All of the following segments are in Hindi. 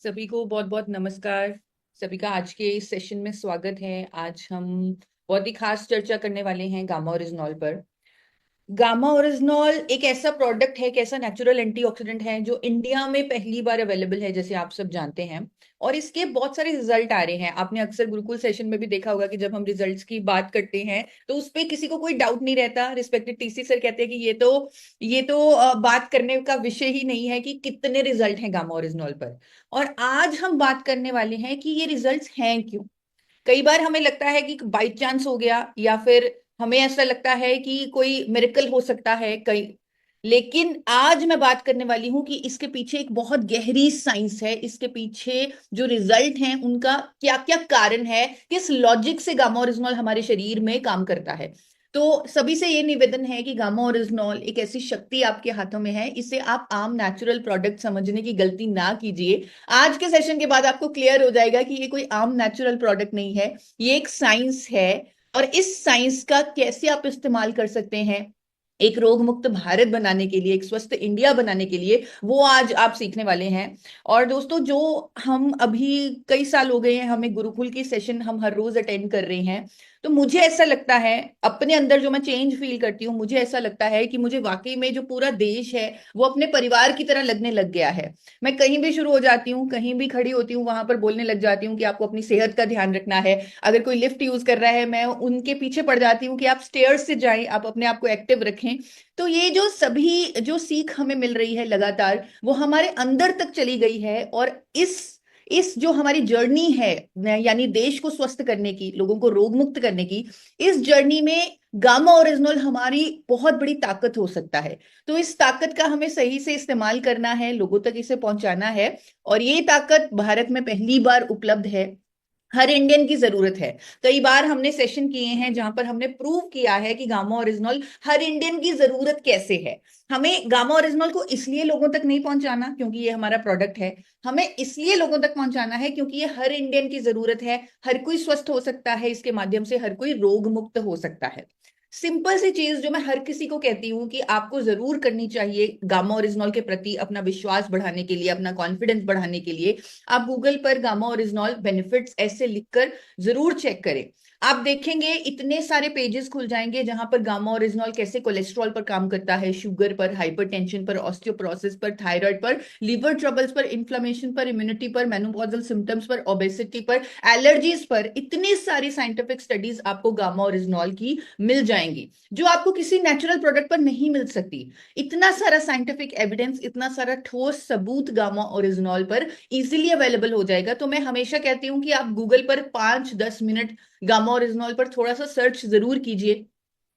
सभी को बहुत बहुत नमस्कार। सभी का आज के इस सेशन में स्वागत है। आज हम बहुत ही खास चर्चा करने वाले हैं गामा ओरिजिनॉल पर। गामा ओरिजिनॉल एक ऐसा प्रोडक्ट है, एक ऐसा नेचुरल एंटीऑक्सीडेंट है जो इंडिया में पहली बार अवेलेबल है, जैसे आप सब जानते हैं। और इसके बहुत सारे रिजल्ट आ रहे हैं। आपने अक्सर गुरुकुल सेशन में भी देखा होगा कि जब हम रिजल्ट्स की बात करते हैं तो उस पे किसी को कोई डाउट नहीं रहता। रिस्पेक्टेड टीसी सर कहते हैं कि ये तो बात करने का विषय ही नहीं है कि कितने रिजल्ट हैं गामा ओरिजिनॉल पर। और आज हम बात करने वाले हैं कि ये रिजल्ट्स हैं क्यों। कई बार हमें लगता है कि बाई चांस हो गया, या फिर हमें ऐसा लगता है कि कोई मिरेकल हो सकता है कई। लेकिन आज मैं बात करने वाली हूं कि इसके पीछे एक बहुत गहरी साइंस है। इसके पीछे जो रिजल्ट हैं उनका क्या क्या कारण है, किस लॉजिक से गामा ओरिजिनॉल हमारे शरीर में काम करता है। तो सभी से ये निवेदन है कि गामा ओरिजिनॉल एक ऐसी शक्ति आपके हाथों में है, इसे आप आम नेचुरल प्रोडक्ट समझने की गलती ना कीजिए। आज के सेशन के बाद आपको क्लियर हो जाएगा कि ये कोई आम नेचुरल प्रोडक्ट नहीं है, ये एक साइंस है। और इस साइंस का कैसे आप इस्तेमाल कर सकते हैं एक रोग मुक्त भारत बनाने के लिए, एक स्वस्थ इंडिया बनाने के लिए, वो आज आप सीखने वाले हैं। और दोस्तों, जो हम अभी कई साल हो गए हैं, हमें गुरुकुल की सेशन हम हर रोज अटेंड कर रहे हैं। तो मुझे ऐसा लगता है, अपने अंदर जो मैं चेंज फील करती हूँ, मुझे ऐसा लगता है कि मुझे वाकई में जो पूरा देश है वो अपने परिवार की तरह लगने लग गया है। मैं कहीं भी शुरू हो जाती हूँ, कहीं भी खड़ी होती हूँ, वहां पर बोलने लग जाती हूँ कि आपको अपनी सेहत का ध्यान रखना है। अगर कोई लिफ्ट यूज कर रहा है, मैं उनके पीछे पड़ जाती हूँ कि आप स्टेयर्स से जाएं, आप अपने आप को एक्टिव रखें। तो ये जो सभी जो सीख हमें मिल रही है लगातार, वो हमारे अंदर तक चली गई है। और इस जो हमारी जर्नी है, यानी देश को स्वस्थ करने की, लोगों को रोग मुक्त करने की, इस जर्नी में गामा ओरिजिनल हमारी बहुत बड़ी ताकत हो सकता है। तो इस ताकत का हमें सही से इस्तेमाल करना है, लोगों तक इसे पहुंचाना है। और ये ताकत भारत में पहली बार उपलब्ध है, हर इंडियन की जरूरत है। कई बार हमने सेशन किए हैं जहां पर हमने प्रूव किया है कि गामा ओरिजिनल हर इंडियन की जरूरत कैसे है। हमें गामा ओरिजिनल को इसलिए लोगों तक नहीं पहुंचाना क्योंकि ये हमारा प्रोडक्ट है, हमें इसलिए लोगों तक पहुंचाना है क्योंकि ये हर इंडियन की जरूरत है। हर कोई स्वस्थ हो सकता है इसके माध्यम से, हर कोई रोग मुक्त हो सकता है। सिंपल सी चीज जो मैं हर किसी को कहती हूँ कि आपको जरूर करनी चाहिए गामा ओरिजिनॉल के प्रति अपना विश्वास बढ़ाने के लिए, अपना कॉन्फिडेंस बढ़ाने के लिए, आप गूगल पर गामा ओरिजिनॉल बेनिफिट्स ऐसे लिखकर जरूर चेक करें। आप देखेंगे इतने सारे पेजेस खुल जाएंगे जहां पर गामा ओरिजिनॉल कैसे कोलेस्ट्रॉल पर काम करता है, शुगर पर, हाइपरटेंशन पर, ऑस्टियोपोरोसिस पर, थायराइड पर, लिवर ट्रबल्स पर, इन्फ्लेमेशन पर, इम्यूनिटी पर, मेनोपॉजल सिम्टम्स पर, ओबेसिटी पर, एलर्जीज पर। इतनी सारी साइंटिफिक स्टडीज आपको गामा ओरिजिनॉल की मिल जाएंगी जो आपको किसी नेचुरल प्रोडक्ट पर नहीं मिल सकती। इतना सारा साइंटिफिक एविडेंस, इतना सारा ठोस सबूत गामा ओरिजिनॉल पर इजीली अवेलेबल हो जाएगा। तो मैं हमेशा कहती हूं कि आप गूगल पर 5-10 मिनट गामा ओरिजिनॉल पर थोड़ा सा सर्च जरूर कीजिए।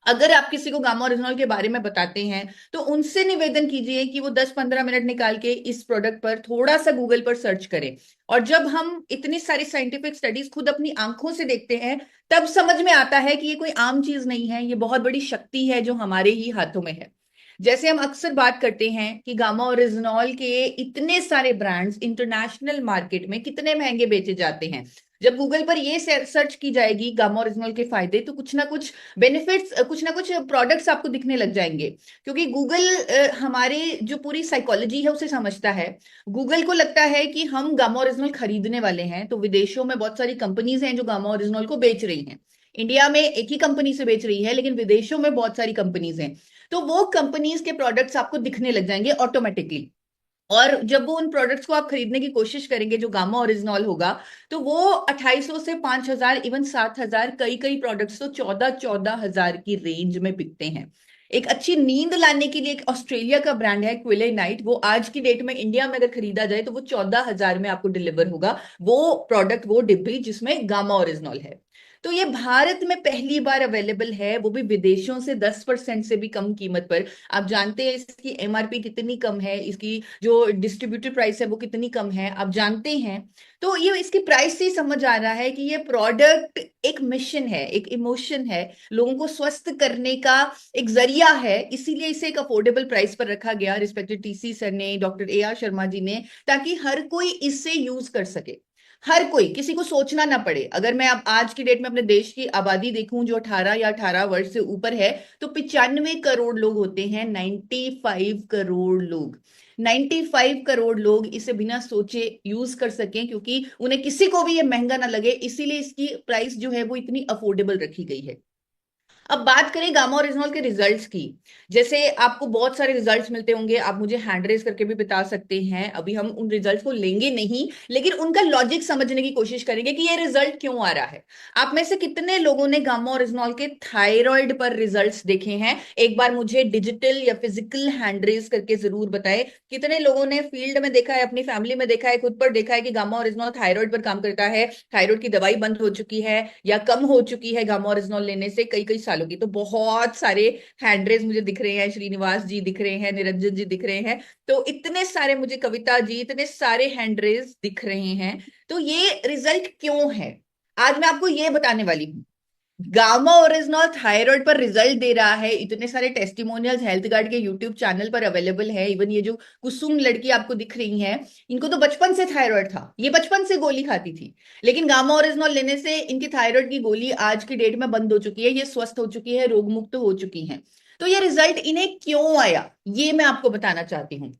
अगर आप किसी को गामा ओरिजिनॉल के बारे में बताते हैं तो उनसे निवेदन कीजिए कि वो 10-15 मिनट निकाल के इस प्रोडक्ट पर थोड़ा सा गूगल पर सर्च करें। और जब हम इतनी सारी साइंटिफिक स्टडीज खुद अपनी आंखों से देखते हैं, तब समझ में आता है कि ये कोई आम चीज नहीं है, ये बहुत बड़ी शक्ति है जो हमारे ही हाथों में है। जैसे हम अक्सर बात करते हैं कि गामा ओरिजिनॉल के इतने सारे ब्रांड्स इंटरनेशनल मार्केट में कितने महंगे बेचे जाते हैं। जब गूगल पर ये सर्च की जाएगी गामा ओरिजिनल के फायदे, तो कुछ ना कुछ बेनिफिट्स, कुछ ना कुछ प्रोडक्ट्स आपको दिखने लग जाएंगे। क्योंकि गूगल हमारे जो पूरी साइकोलॉजी है उसे समझता है। गूगल को लगता है कि हम गामा ओरिजिनल खरीदने वाले हैं, तो विदेशों में बहुत सारी कंपनीज हैं जो गामा ओरिजिनल को बेच रही हैं। इंडिया में एक ही कंपनी से बेच रही है, लेकिन विदेशों में बहुत सारी कंपनीज हैं। तो वो कंपनीज के प्रोडक्ट्स आपको दिखने लग जाएंगे ऑटोमेटिकली। और जब वो उन प्रोडक्ट्स को आप खरीदने की कोशिश करेंगे जो गामा ओरिजिनॉल होगा, तो वो 2800 से 5000, इवन 7000, कई कई प्रोडक्ट्स तो 14-14 हजार की रेंज में बिकते हैं। एक अच्छी नींद लाने के लिए एक ऑस्ट्रेलिया का ब्रांड है क्विले नाइट, वो आज की डेट में इंडिया में अगर खरीदा जाए तो वो 14 हजार में आपको डिलीवर होगा, वो प्रोडक्ट, वो डिब्बी जिसमें गामा ओरिजिनॉल है। तो ये भारत में पहली बार अवेलेबल है, वो भी विदेशों से 10% से भी कम कीमत पर। आप जानते हैं इसकी एमआरपी कितनी कम है, इसकी जो डिस्ट्रीब्यूटर प्राइस है वो कितनी कम है, आप जानते हैं। तो ये इसकी प्राइस से ही समझ आ रहा है कि ये प्रोडक्ट एक मिशन है, एक इमोशन है, लोगों को स्वस्थ करने का एक जरिया है। इसीलिए इसे एक अफोर्डेबल प्राइस पर रखा गया, रिस्पेक्टेड टीसी सर ने, doctor A R Sharma ji ने, ताकि हर कोई इससे यूज कर सके। हर कोई, किसी को सोचना ना पड़े। अगर मैं अब आज की डेट में अपने देश की आबादी देखूं जो 18 या 18 वर्ष से ऊपर है, तो 95 करोड़ लोग होते हैं। 95 करोड़ लोग, 95 करोड़ लोग इसे बिना सोचे यूज कर सकें, क्योंकि उन्हें किसी को भी ये महंगा ना लगे, इसीलिए इसकी प्राइस जो है वो इतनी अफोर्डेबल रखी गई है। अब बात करें गामा ओरिजिनल के रिजल्ट्स की। जैसे आपको बहुत सारे रिजल्ट्स मिलते होंगे, आप मुझे हैंड रेज करके भी बता सकते हैं। अभी हम उन रिजल्ट्स को लेंगे नहीं, लेकिन उनका लॉजिक समझने की कोशिश करेंगे कि ये रिजल्ट क्यों आ रहा है। आप में से कितने लोगों ने गामा ओरिजिनल के थायराइड पर रिजल्ट्स देखे हैं? एक बार मुझे डिजिटल या फिजिकल हैंड रेज करके जरूर बताएं। कितने लोगों ने फील्ड में देखा है, अपनी फैमिली में देखा है, खुद पर देखा है कि गामा ओरिजिनल थायराइड पर काम करता है, थायराइड की दवाई बंद हो चुकी है या कम हो चुकी है गामा ओरिजिनल लेने से कई कई सालों की? तो बहुत सारे हैंडरेज मुझे दिख रहे हैं। श्रीनिवास जी दिख रहे हैं, निरंजन जी दिख रहे हैं। तो इतने सारे, मुझे कविता जी, इतने सारे हैंडरेज दिख रहे हैं। तो ये रिजल्ट क्यों है, आज मैं आपको ये बताने वाली हूं। गामा ओरिजिनल थायराइड पर रिजल्ट दे रहा है। इतने सारे टेस्टिमोनियल्स हेल्थ गार्ड के यूट्यूब चैनल पर अवेलेबल है। इवन ये जो कुसुम लड़की आपको दिख रही है, इनको तो बचपन से थायराइड था, ये बचपन से गोली खाती थी, लेकिन गामा ओरिजिनल लेने से इनकी थायराइड की गोली आज की डेट में बंद हो चुकी है, ये स्वस्थ हो चुकी है, रोग मुक्त हो चुकी है। तो ये रिजल्ट इन्हें क्यों आया, ये मैं आपको बताना चाहती हूँ।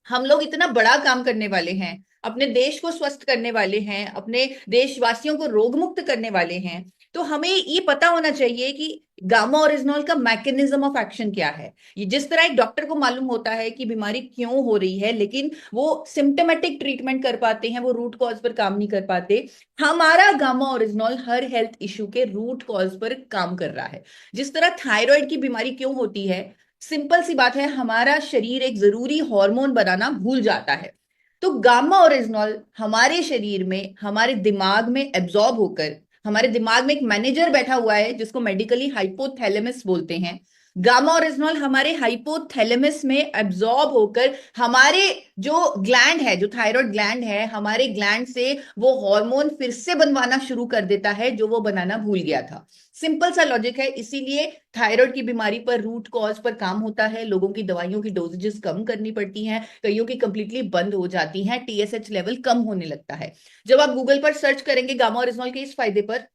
हम लोग इतना बड़ा काम करने वाले हैं, अपने देश को स्वस्थ करने वाले हैं, अपने देशवासियों को रोग मुक्त करने वाले हैं, तो हमें ये पता होना चाहिए कि गामा ओरिजिनल का मैकेनिज्म ऑफ एक्शन क्या है। ये जिस तरह एक डॉक्टर को मालूम होता है कि बीमारी क्यों हो रही है, लेकिन वो सिम्टोमेटिक ट्रीटमेंट कर पाते हैं, वो रूट कॉज पर काम नहीं कर पाते, हमारा गामा ओरिजिनल हर हेल्थ इश्यू के रूट कॉज पर काम कर रहा है। जिस तरह थायराइड की बीमारी क्यों होती है, सिंपल सी बात है, हमारा शरीर एक जरूरी हार्मोन बनाना भूल जाता है। तो गामा ओरिजिनल हमारे शरीर में, हमारे दिमाग में एब्जॉर्ब होकर, हमारे दिमाग में एक मैनेजर बैठा हुआ है जिसको मेडिकली हाइपोथैलेमस बोलते हैं। गामा ओरिजिनल हमारे हाइपोथैलेमस में एब्जॉर्ब होकर हमारे जो ग्लैंड है, जो थायराइड ग्लैंड है, हमारे ग्लैंड से वो हार्मोन फिर से बनवाना शुरू कर देता है जो वो बनाना भूल गया था। सिंपल सा लॉजिक है। इसीलिए थायराइड की बीमारी पर रूट कॉज पर काम होता है, लोगों की दवाइयों की डोजेजेस कम करनी पड़ती हैं, कईयों की कंप्लीटली बंद हो जाती हैं, टीएसएच लेवल कम होने लगता है। जब आप गूगल पर सर्च करेंगे गामा ओरिजिनल के इस फायदे पर,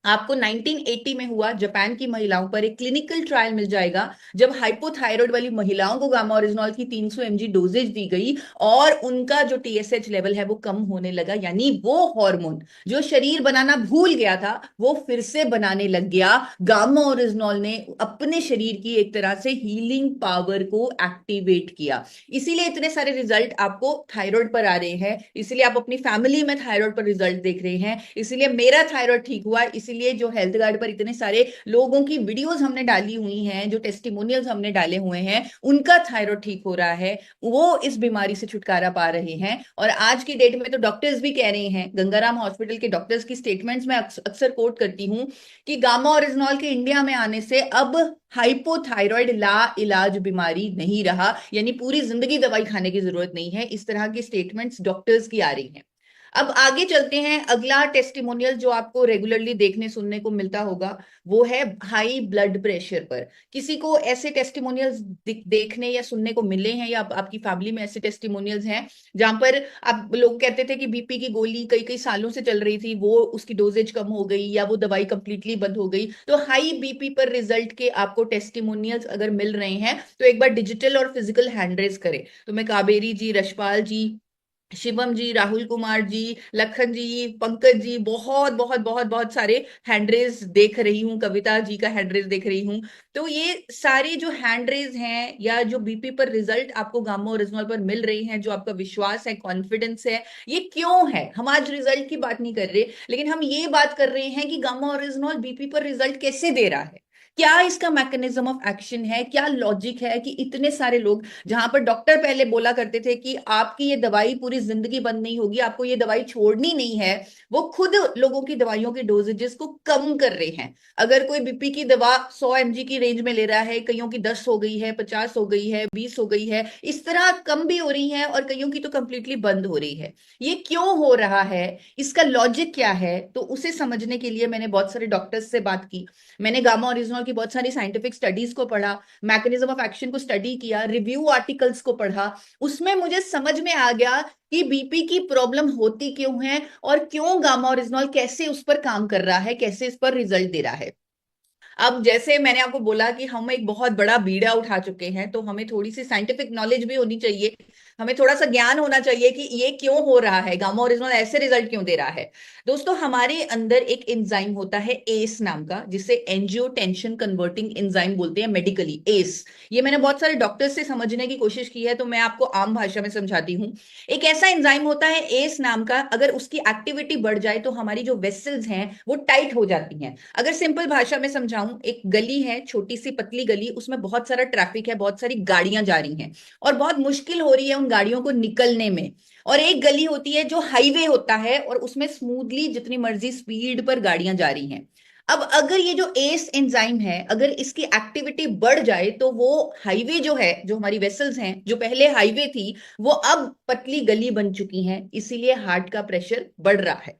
आपको 1980 में हुआ जापान की महिलाओं पर एक क्लिनिकल ट्रायल मिल जाएगा, जब हाइपोथायराइड वाली महिलाओं को गामा ओरिजिनल की 300 mg डोजेज दी गई और उनका जो टीएसएच लेवल है वो कम होने लगा, यानी वो हार्मोन जो शरीर बनाना भूल गया था वो फिर से बनाने लग गया। गामा ओरिजिनल ने अपने शरीर की एक तरह से हीलिंग पावर को एक्टिवेट किया। इसीलिए इतने सारे रिजल्ट आपको थायराइड पर आ रहे हैं, इसीलिए आप अपनी फैमिली में थायराइड पर रिजल्ट देख रहे हैं, इसीलिए मेरा थायराइड ठीक हुआ, इसीलिए जो हेल्थ गार्ड पर इतने सारे लोगों की वीडियोस हमने डाली हुई हैं, जो टेस्टिमोनियल्स हमने डाले हुए हैं, उनका थायराइड ठीक हो रहा है, वो इस बीमारी से छुटकारा पा रहे हैं। और आज की डेट में तो डॉक्टर्स भी कह रहे हैं, गंगाराम हॉस्पिटल के डॉक्टर्स की स्टेटमेंट्स में अक्सर कोट करती हूं कि गामा ओरिजिनल के इंडिया में आने से अब हाइपोथायराइड ला इलाज बीमारी नहीं रहा, यानी पूरी जिंदगी दवाई खाने की जरूरत नहीं है। इस तरह की स्टेटमेंट्स डॉक्टर्स की आ रही हैं। अब आगे चलते हैं। अगला टेस्टिमोनियल जो आपको रेगुलरली देखने सुनने को मिलता होगा वो है हाई ब्लड प्रेशर पर। किसी को ऐसे टेस्टिमोनियल्स देखने या सुनने को मिले हैं, या आपकी फैमिली में ऐसे टेस्टिमोनियल्स हैं जहां पर आप लोग कहते थे कि बीपी की गोली कई कई सालों से चल रही थी, वो उसकी डोजेज कम हो गई या वो दवाई कंप्लीटली बंद हो गई? तो हाई बीपी पर रिजल्ट के आपको टेस्टिमोनियल्स अगर मिल रहे हैं तो एक बार डिजिटल और फिजिकल हैंडरेज करें। तो मैं कावेरी जी, रशपाल जी, शिवम जी, राहुल कुमार जी, लखन जी, पंकज जी, बहुत बहुत बहुत बहुत सारे हैंडरेज देख रही हूँ, कविता जी का हैंडरेज देख रही हूँ। तो ये सारे जो हैंडरेज हैं या जो बीपी पर रिजल्ट आपको गामा ओरिजिनल पर मिल रही हैं, जो आपका विश्वास है, कॉन्फिडेंस है, ये क्यों है? हम आज रिजल्ट की बात नहीं कर रहे, लेकिन हम ये बात कर रहे हैं कि गामा ओरिजिनल बीपी पर रिजल्ट कैसे दे रहा है, क्या इसका मैकेनिज्म ऑफ एक्शन है, क्या लॉजिक है कि इतने सारे लोग, जहां पर डॉक्टर पहले बोला करते थे कि आपकी ये दवाई पूरी जिंदगी बंद नहीं होगी, आपको ये दवाई छोड़नी नहीं है, वो खुद लोगों की दवाइयों के डोजेजेस को कम कर रहे हैं। अगर कोई बीपी की दवा 100 mg की रेंज में ले रहा है, कईयों की 10 हो गई है, 50 हो गई है, 20 हो गई है, इस तरह कम भी हो रही है और कईयों की तो कंप्लीटली बंद हो रही है। ये क्यों हो रहा है, इसका लॉजिक क्या है? तो उसे समझने के लिए मैंने बहुत सारे डॉक्टर्स से बात की। मैंने गामा ओरिजिनल की बहुत सारी साइंटिफिक स्टडीज को पढ़ा, मैकेनिज्म ऑफ एक्शन को स्टडी किया, रिव्यू आर्टिकल्स को पढ़ा, उसमें मुझे समझ में आ गया कि बीपी की प्रॉब्लम होती क्यों है और क्यों गामा ओरिजिनॉल कैसे उस पर काम कर रहा है, कैसे इस पर रिजल्ट दे रहा है। अब जैसे मैंने आपको बोला कि हम एक बहुत बड़ा बीड़ा उठा चुके हैं, तो हमें थोड़ी सी साइंटिफिक नॉलेज भी होनी चाहिए, हमें थोड़ा सा ज्ञान होना चाहिए कि ये क्यों हो रहा है, गामा ओरिजिनॉल ऐसे रिजल्ट क्यों दे रहा है। दोस्तों, हमारे अंदर एक एंजाइम होता है एस नाम का, जिसे एंजियोटेंशन कन्वर्टिंग एंजाइम बोलते हैं मेडिकली, एस। ये मैंने बहुत सारे डॉक्टर्स से समझने की कोशिश की है, तो मैं आपको आम भाषा में समझाती हूँ। एक ऐसा एंजाइम होता है एस नाम का, अगर उसकी एक्टिविटी बढ़ जाए तो हमारी जो वेसल्स हैं वो टाइट हो जाती हैं। अगर सिंपल भाषा में समझाऊं, एक गली है, छोटी सी पतली गली, उसमें बहुत सारा ट्रैफिक है, बहुत सारी गाड़ियां जा रही हैं और बहुत मुश्किल हो रही है उन गाड़ियों को निकलने में। और एक गली होती है जो हाईवे होता है और उसमें स्मूथली जितनी मर्जी स्पीड पर गाड़ियां जा रही हैं। अब अगर ये जो एस एंजाइम है, अगर इसकी एक्टिविटी बढ़ जाए तो वो हाईवे जो है, जो हमारी वेसल्स हैं, जो पहले हाईवे थी, वो अब पतली गली बन चुकी हैं, इसीलिए हार्ट का प्रेशर बढ़ रहा है।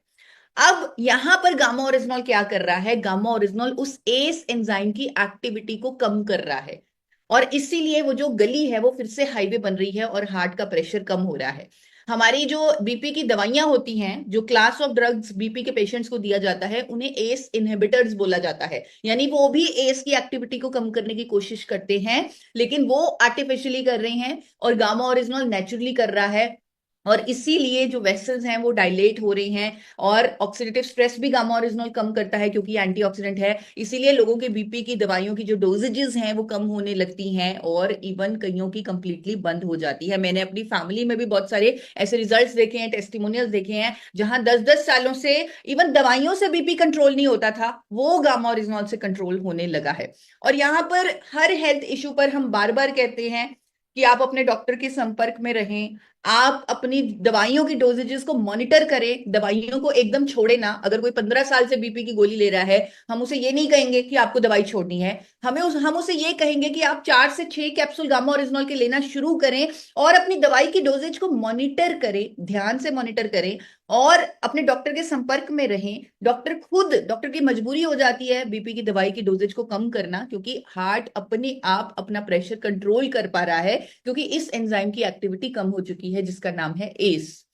अब यहां पर गामा ओरिजिनॉल क्या कर रहा है, गामा ओरिजिनॉल उस एस एंजाइम की एक्टिविटी को कम कर रहा है और इसीलिए वो जो गली है वो फिर से हाईवे बन रही है और हार्ट का प्रेशर कम हो रहा है। हमारी जो बीपी की दवाइयां होती हैं, जो क्लास ऑफ ड्रग्स बीपी के पेशेंट्स को दिया जाता है, उन्हें एस इनहिबिटर्स बोला जाता है, यानी वो भी एस की एक्टिविटी को कम करने की कोशिश करते हैं, लेकिन वो आर्टिफिशियली कर रहे हैं और गामा ओरिजिनॉल नेचुरली कर रहा है। और इसीलिए जो वेसल्स हैं वो डायलेट हो रही हैं और ऑक्सीडेटिव स्ट्रेस भी गामा ओरिजिनॉल कम करता है, क्योंकि एंटीऑक्सीडेंट है। इसीलिए लोगों के बीपी की दवाइयों की जो डोजेजेस हैं वो कम होने लगती हैं और इवन कईयों की कंप्लीटली बंद हो जाती है। मैंने अपनी फैमिली में भी बहुत सारे ऐसे रिजल्ट्स देखे हैं, टेस्टिमोनियल्स देखे हैं, जहां 10-10 सालों से इवन दवाइयों से बीपी कंट्रोल नहीं होता था, वो गामा ओरिजिनॉल से कंट्रोल होने लगा है। और यहाँ पर हर हेल्थ इशू पर हम बार बार कहते हैं कि आप अपने डॉक्टर के संपर्क में रहें, आप अपनी दवाइयों की डोजेजेस को मॉनिटर करें, दवाइयों को एकदम छोड़े ना। अगर कोई 15 साल से बीपी की गोली ले रहा है, हम उसे ये नहीं कहेंगे कि आपको दवाई छोड़नी है, हम उसे ये कहेंगे कि आप 4 से 6 कैप्सूल गामा ओरिजिनॉल के लेना शुरू करें और अपनी दवाई की डोजेज को मॉनिटर करें, ध्यान से मॉनिटर करें और अपने डॉक्टर के संपर्क में रहें। डॉक्टर की मजबूरी हो जाती है बीपी की दवाई की डोजेज को कम करना, क्योंकि हार्ट अपने आप अपना प्रेशर कंट्रोल कर पा रहा है, क्योंकि इस एंजाइम की एक्टिविटी कम हो चुकी है, जिसका नाम है एस।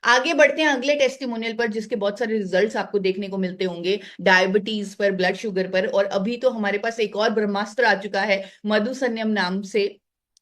आगे बढ़ते हैं अगले टेस्टिमोनियल पर, जिसके बहुत सारे रिजल्ट्स आपको देखने को मिलते होंगे, डायबिटीज पर, ब्लड शुगर पर। और अभी तो हमारे पास एक और ब्रह्मास्त्र आ चुका है मधुसन्यम नाम से,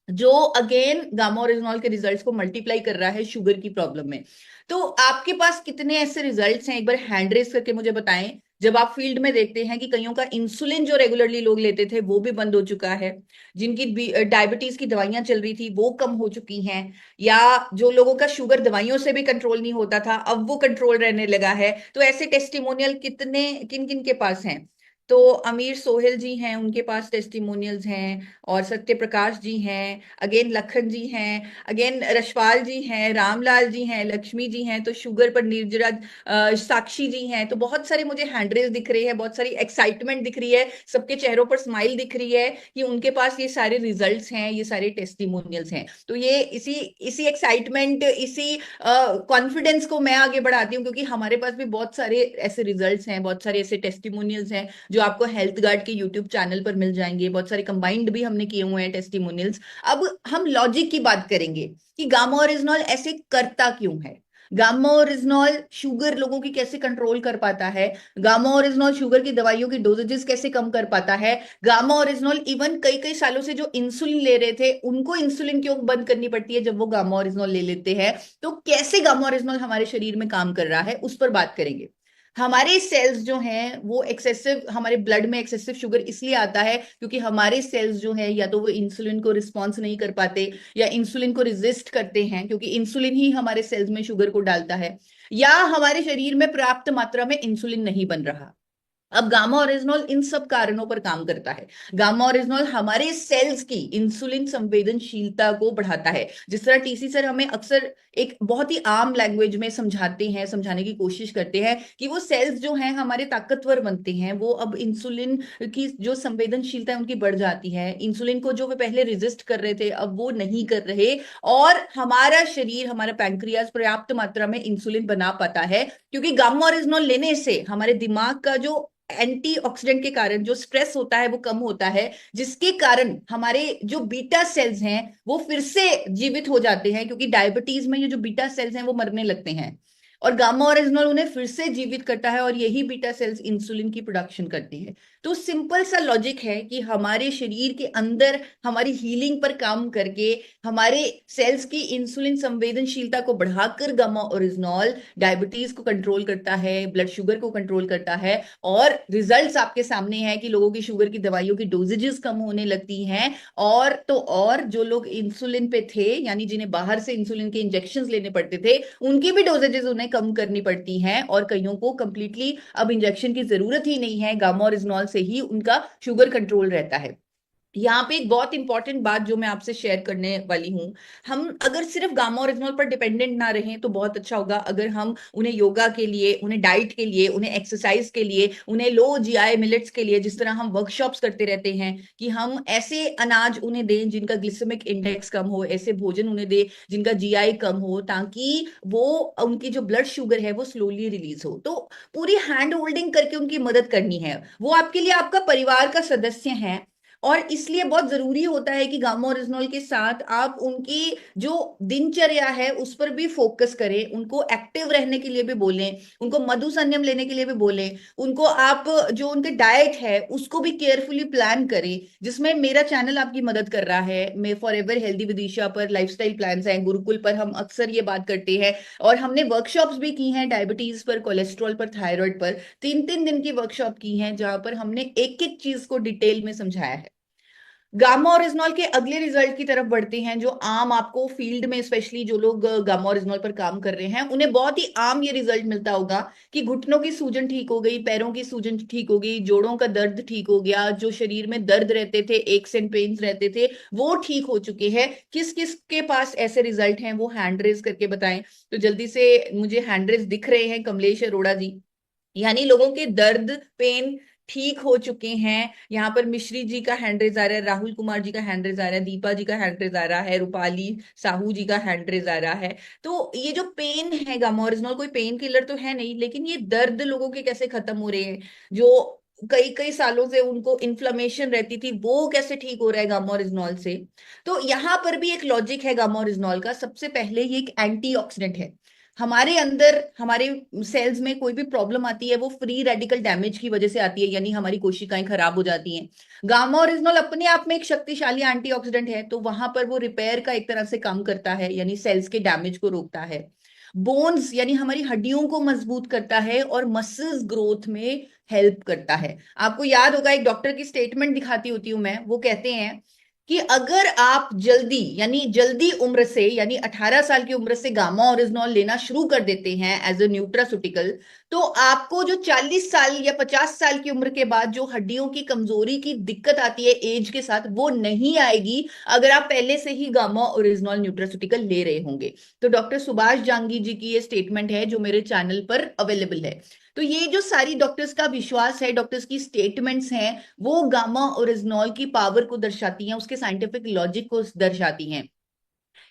जो अगेन गामा ओरिजिनॉल के रिजल्ट्स को मल्टीप्लाई कर रहा है शुगर की प्रॉब्लम में। तो आपके पास कितने ऐसे रिजल्ट्स हैं, एक बार हैंड रेस करके मुझे बताएं, जब आप फील्ड में देखते हैं कि कईयों का इंसुलिन जो रेगुलरली लोग लेते थे वो भी बंद हो चुका है, जिनकी डायबिटीज की दवाइयां चल रही थी वो कम हो चुकी हैं, या जो लोगों का शुगर दवाइयों से भी कंट्रोल नहीं होता था अब वो कंट्रोल रहने लगा है। तो ऐसे टेस्टिमोनियल कितने, किन किन के पास हैं? तो अमीर सोहेल जी हैं, उनके पास टेस्टिमोनियल्स हैं, और सत्य प्रकाश जी हैं, अगेन लखन जी हैं, अगेन रशवाल जी हैं, रामलाल जी हैं, लक्ष्मी जी हैं, तो शुगर पर निर्जरा साक्षी जी हैं। तो बहुत सारे मुझे हैंडरेस दिख रही है, बहुत सारी एक्साइटमेंट दिख रही है, सबके चेहरों पर स्माइल दिख रही है कि उनके पास ये सारे रिजल्ट्स हैं, ये सारे टेस्टिमोनियल्स हैं। तो ये इसी इसी एक्साइटमेंट, इसी कॉन्फिडेंस को मैं आगे बढ़ाती हूँ, क्योंकि हमारे पास भी बहुत सारे ऐसे रिजल्ट्स हैं, बहुत सारे ऐसे टेस्टिमोनियल्स हैं जो आपको हेल्थ गार्ड के यूट्यूब चैनल पर मिल जाएंगे। बहुत सारे कंबाइंड भी हमने किए हुए हैं टेस्टिमोनियल्स। अब हम लॉजिक की बात करेंगे कि गामा ओरिजिनॉल ऐसे करता क्यों है, गामा ओरिजिनॉल शुगर लोगों की कैसे कंट्रोल कर पाता है, गामा ओरिजिनॉल शुगर की दवाइयों की डोजेजेस कैसे कम कर पाता है, गामा ओरिजिनॉल इवन कई कई सालों से जो इंसुलिन ले रहे थे उनको इंसुलिन क्यों बंद करनी पड़ती है जब वो गामा ओरिजिनॉल ले लेते हैं। तो कैसे गामा ओरिजिनॉल हमारे शरीर में काम कर रहा है उस पर बात करेंगे। हमारे सेल्स जो हैं वो एक्सेसिव, हमारे ब्लड में एक्सेसिव शुगर इसलिए आता है क्योंकि हमारे सेल्स जो है या तो वो इंसुलिन को रिस्पॉन्स नहीं कर पाते या इंसुलिन को रेजिस्ट करते हैं, क्योंकि इंसुलिन ही हमारे सेल्स में शुगर को डालता है, या हमारे शरीर में पर्याप्त मात्रा में इंसुलिन नहीं बन रहा। अब गामा ओरिजिनॉल इन सब कारणों पर काम करता है। गामा ओरिजिनॉल हमारे सेल्स की इंसुलिन संवेदनशीलता को बढ़ाता है। जिस तरह टीसी सर हमें अक्सर एक बहुत ही आम लैंग्वेज में समझाते हैं, समझाने की कोशिश करते हैं कि वो सेल्स जो हैं हमारे ताकतवर बनते हैं, वो अब इंसुलिन की जो संवेदनशीलता है उनकी बढ़ जाती है। इंसुलिन को जो वे पहले रेजिस्ट कर रहे थे अब वो नहीं कर रहे, और हमारा शरीर, हमारा पैंक्रियाज पर्याप्त मात्रा में इंसुलिन बना पाता है, क्योंकि गामा ओरिजिनॉल लेने से हमारे दिमाग का जो एंटीऑक्सीडेंट के कारण जो स्ट्रेस होता है वो कम होता है, जिसके कारण हमारे जो बीटा सेल्स हैं वो फिर से जीवित हो जाते हैं, क्योंकि डायबिटीज में ये जो बीटा सेल्स हैं वो मरने लगते हैं और गामा ओरिजिनल उन्हें फिर से जीवित करता है और यही बीटा सेल्स इंसुलिन की प्रोडक्शन करती है। तो सिंपल सा लॉजिक है कि हमारे शरीर के अंदर हमारी हीलिंग पर काम करके हमारे सेल्स की इंसुलिन संवेदनशीलता को बढ़ाकर गामा ओरिजिनल डायबिटीज को कंट्रोल करता है, ब्लड शुगर को कंट्रोल करता है। और रिजल्ट्स आपके सामने है कि लोगों की शुगर की दवाइयों की डोजेजेस कम होने लगती हैं। और तो और जो लोग इंसुलिन पे थे, यानी जिन्हें बाहर से इंसुलिन के इंजेक्शंस लेने पड़ते थे, उनकी भी डोजेजेस उन्हें कम करनी पड़ती हैं और कईयों को कंप्लीटली अब इंजेक्शन की जरूरत ही नहीं है, गामा ओरिजिनल से ही उनका शुगर कंट्रोल रहता है। यहाँ पे एक बहुत इंपॉर्टेंट बात जो मैं आपसे शेयर करने वाली हूँ, हम अगर सिर्फ गामा ओरिजिनल पर डिपेंडेंट ना रहें तो बहुत अच्छा होगा। अगर हम उन्हें योगा के लिए, उन्हें डाइट के लिए, उन्हें एक्सरसाइज के लिए, उन्हें लो जीआई मिलेट्स के लिए, जिस तरह हम वर्कशॉप्स करते रहते हैं कि हम ऐसे अनाज उन्हें दें जिनका ग्लिसेमिक इंडेक्स कम हो, ऐसे भोजन उन्हें दें जिनका जीआई कम हो, ताकि वो उनकी जो ब्लड शुगर है वो स्लोली रिलीज हो। तो पूरी हैंड होल्डिंग करके उनकी मदद करनी है। वो आपके लिए आपका परिवार का सदस्य है और इसलिए बहुत जरूरी होता है कि गामा ओरिजिनल के साथ आप उनकी जो दिनचर्या है उस पर भी फोकस करें, उनको एक्टिव रहने के लिए भी बोलें, उनको मधु संयम लेने के लिए भी बोलें, उनको आप जो उनके डाइट है उसको भी केयरफुली प्लान करें, जिसमें मेरा चैनल आपकी मदद कर रहा है। मैं forever healthy with Isha पर लाइफस्टाइल प्लान्स हैं, गुरुकुल पर हम अक्सर ये बात करते हैं और हमने वर्कशॉप्स भी की हैं डायबिटीज पर, कोलेस्ट्रॉल पर, थायराइड पर, 3-3 दिन की वर्कशॉप की हैं जहां पर हमने एक एक चीज को डिटेल में समझाया है। गामा ओरिजिनल के अगले रिजल्ट की तरफ बढ़ते हैं, जो आम आपको फील्ड में, स्पेशली जो लोग गामा ओरिजिनल पर काम कर रहे हैं, उन्हें बहुत ही आम ये रिजल्ट मिलता होगा कि घुटनों की सूजन ठीक हो गई, पैरों की सूजन ठीक हो गई, जोड़ों का दर्द ठीक हो गया, जो शरीर में दर्द रहते थे, एक्स एंड पेन्स रहते थे, वो ठीक हो चुके हैं। किस किस के पास ऐसे रिजल्ट हैं वो हैंड रेज करके बताएं। तो जल्दी से, मुझे हैंड रेज दिख रहे हैं, कमलेश अरोड़ा जी, यानी लोगों के दर्द, पेन ठीक हो चुके हैं। यहाँ पर मिश्री जी का हैंड रेज आ रहा है, राहुल कुमार जी का हैंड रेज आ रहा है, दीपा जी का हैंड रेज आ रहा है, रूपाली साहू जी का हैंड रेज आ रहा है। तो ये जो पेन है, गामा ओरिजिनल कोई पेन किलर तो है नहीं, लेकिन ये दर्द लोगों के कैसे खत्म हो रहे हैं, जो कई कई सालों से उनको इन्फ्लेमेशन रहती थी, वो कैसे ठीक हो रहा है गामा ओरिजिनल से। तो यहाँ पर भी एक लॉजिक है गामा ओरिजिनल का। सबसे पहले ये एक एंटीऑक्सीडेंट है। हमारे अंदर, हमारे सेल्स में कोई भी प्रॉब्लम आती है वो फ्री रेडिकल डैमेज की वजह से आती है, यानी हमारी कोशिकाएं खराब हो जाती हैं। गामा ओरिजिनल अपने आप में एक शक्तिशाली एंटीऑक्सीडेंट है, तो वहां पर वो रिपेयर का एक तरह से काम करता है, यानी सेल्स के डैमेज को रोकता है। बोन्स यानी हमारी हड्डियों को मजबूत करता है और मसल्स ग्रोथ में हेल्प करता है। आपको याद होगा, एक डॉक्टर की स्टेटमेंट दिखाती होती हूं मैं, वो कहते हैं कि अगर आप जल्दी, यानी जल्दी उम्र से, यानी 18 साल की उम्र से गामा ओरिजिनल लेना शुरू कर देते हैं एज ए न्यूट्रास्यूटिकल, तो आपको जो 40 साल या 50 साल की उम्र के बाद जो हड्डियों की कमजोरी की दिक्कत आती है एज के साथ, वो नहीं आएगी अगर आप पहले से ही गामा ओरिजिनल न्यूट्रास्यूटिकल ले रहे होंगे। तो डॉक्टर सुभाष जांगी जी की ये स्टेटमेंट है जो मेरे चैनल पर अवेलेबल है। तो ये जो सारी डॉक्टर्स का विश्वास है, डॉक्टर्स की स्टेटमेंट्स हैं, वो गामा ओरिजिनल की पावर को दर्शाती हैं, उसके साइंटिफिक लॉजिक को दर्शाती हैं।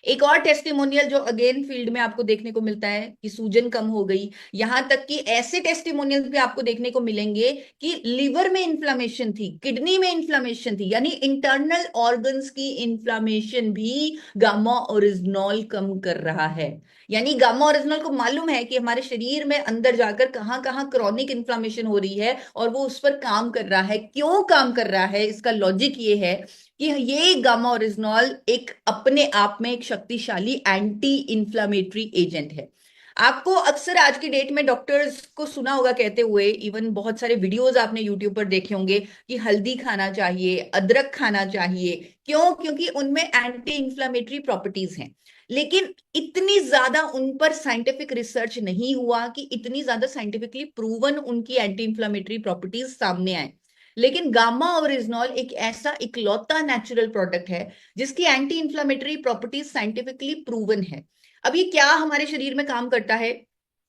एक और टेस्टिमोनियल जो अगेन फील्ड में आपको देखने को मिलता है कि सूजन कम हो गई, यहां तक कि ऐसे टेस्टिमोनियल्स भी आपको देखने को मिलेंगे कि लिवर में इन्फ्लामेशन थी, किडनी में इन्फ्लामेशन थी, यानी इंटरनल ऑर्गन्स की इन्फ्लामेशन भी गामा ओरिजिनल कम कर रहा है। यानी गामा ओरिजिनल को मालूम है कि हमारे शरीर में अंदर जाकर कहां कहां क्रॉनिक इन्फ्लामेशन हो रही है और वो उस पर काम कर रहा है। क्यों काम कर रहा है, इसका लॉजिक ये है कि ये गामा ओरिजिनल एक अपने आप में एक शक्तिशाली एंटी इंफ्लामेटरी एजेंट है। आपको अक्सर आज की डेट में डॉक्टर्स को सुना होगा कहते हुए, इवन बहुत सारे वीडियोस आपने यूट्यूब पर देखे होंगे कि हल्दी खाना चाहिए, अदरक खाना चाहिए। क्यों? क्योंकि उनमें एंटी इंफ्लामेटरी प्रॉपर्टीज हैं। लेकिन इतनी ज्यादा उन पर साइंटिफिक रिसर्च नहीं हुआ कि इतनी ज्यादा साइंटिफिकली प्रूवन उनकी एंटी इंफ्लामेटरी प्रॉपर्टीज सामने आए। लेकिन गामा ओरिजिनल एक ऐसा इकलौता नेचुरल प्रोडक्ट है जिसकी anti inflammatory properties scientifically proven है। अब ये क्या हमारे शरीर में काम करता है?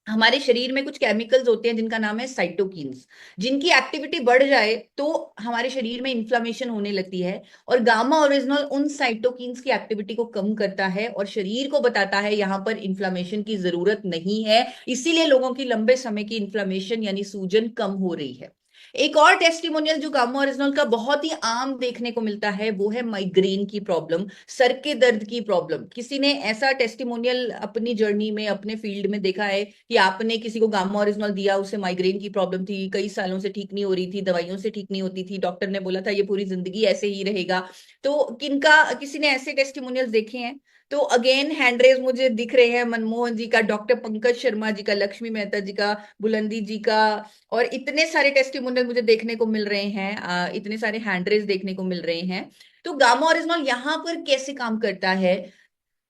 हमारे शरीर में कुछ केमिकल्स होते हैं जिनका नाम है साइटोकिन्स, जिनकी एक्टिविटी बढ़ जाए तो हमारे शरीर में इन्फ्लामेशन होने लगती है, और गामा ओरिजिनल उन साइटोकिन्स की एक्टिविटी को कम करता है और शरीर को बताता है यहां पर इन्फ्लामेशन की जरूरत नहीं है, इसीलिए लोगों की लंबे समय की इन्फ्लामेशन यानी सूजन कम हो रही है। एक और टेस्टिमोनियल जो गामा ओरिजिनल का बहुत ही आम देखने को मिलता है वो है माइग्रेन की प्रॉब्लम, सर के दर्द की प्रॉब्लम। किसी ने ऐसा टेस्टिमोनियल अपनी जर्नी में अपने फील्ड में देखा है कि आपने किसी को गामा ओरिजिनल दिया, उसे माइग्रेन की प्रॉब्लम थी, कई सालों से ठीक नहीं हो रही थी, दवाइयों से ठीक नहीं होती थी, डॉक्टर ने बोला था ये पूरी जिंदगी ऐसे ही रहेगा। तो किनका किसी ने ऐसे टेस्टिमोनियल्स देखे हैं? तो अगेन हैंड रेज मुझे दिख रहे हैं, मनमोहन जी का, डॉक्टर पंकज शर्मा जी का, लक्ष्मी मेहता जी का, बुलंदी जी का, और इतने सारे टेस्टिमोनियल मुझे देखने को मिल रहे हैं, इतने सारे हैंड रेज देखने को मिल रहे हैं। तो गामा ओरिजिनल यहाँ पर कैसे काम करता है?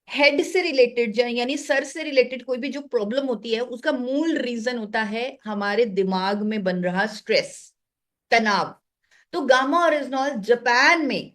हेड से रिलेटेड यानी सर से रिलेटेड कोई भी जो प्रॉब्लम होती है उसका मूल रीजन होता है हमारे दिमाग में बन रहा स्ट्रेस, तनाव। तो गामा ओरिजिनॉल